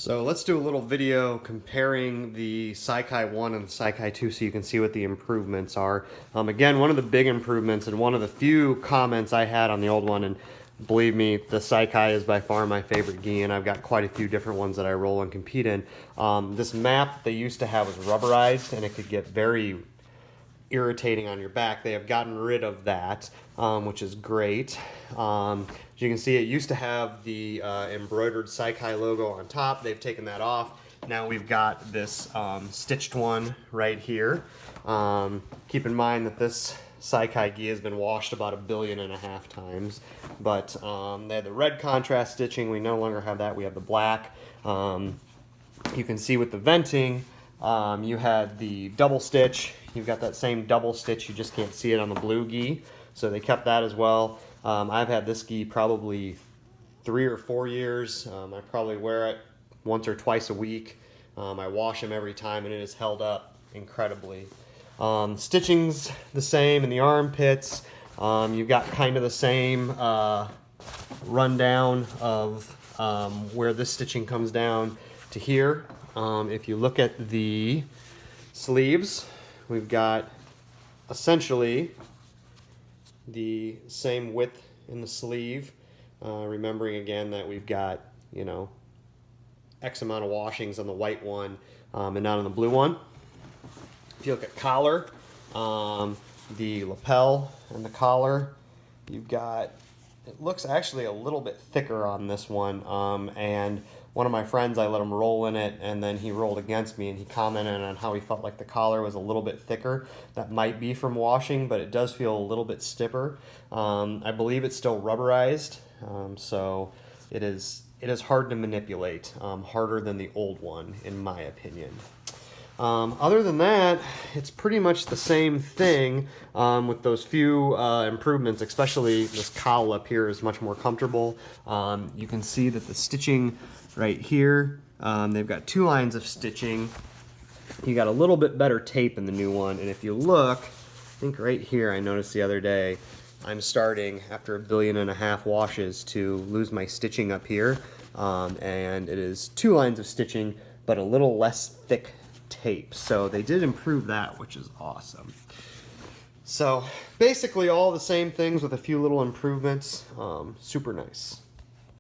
So let's do a little video comparing the Saikai 1 and the Saikai 2 so you can see what the improvements are. Again, one of the big improvements and one of the few comments I had on the old one, and believe me, the Saikai is by far my favorite gi, and I've got quite a few different ones that I roll and compete in. This map they used to have was rubberized, and it could get very irritating on your back. They have gotten rid of that, which is great. As you can see, it used to have the embroidered Saikai logo on top. They've taken that off. Now we've got this stitched one right here. Keep in mind that this Saikai gi has been washed about 1.5 billion times, but they had the red contrast stitching. We no longer have that. We have the black. You can see with the venting, you had the double stitch. You've got that same double stitch, you just can't see it on the blue gi, so they kept that as well. I've had this gi probably 3 or 4 years. I probably wear it once or twice a week. I wash them every time, and it has held up incredibly. Stitching's the same in the armpits. You've got kind of the same rundown of where this stitching comes down to here. If you look at the sleeves, we've got essentially the same width in the sleeve, remembering again that we've got, you know, X amount of washings on the white one and not on the blue one. If you look at collar, the lapel and the collar, you've got, it looks actually a little bit thicker on this one, and one of my friends, I let him roll in it, and then he rolled against me, and he commented on how he felt like the collar was a little bit thicker. That might be from washing, but it does feel a little bit stiffer. I believe it's still rubberized, so it is hard to manipulate, harder than the old one, in my opinion. Other than that, it's pretty much the same thing with those few improvements, especially this cowl up here is much more comfortable. You can see that the stitching right here, they've got 2 lines of stitching. You got a little bit better tape in the new one, and if you look, I think right here I noticed the other day, I'm starting after 1.5 billion washes to lose my stitching up here, and it is 2 lines of stitching but a little less thick tape, so they did improve that, which is awesome. So basically all the same things with a few little improvements. Super nice.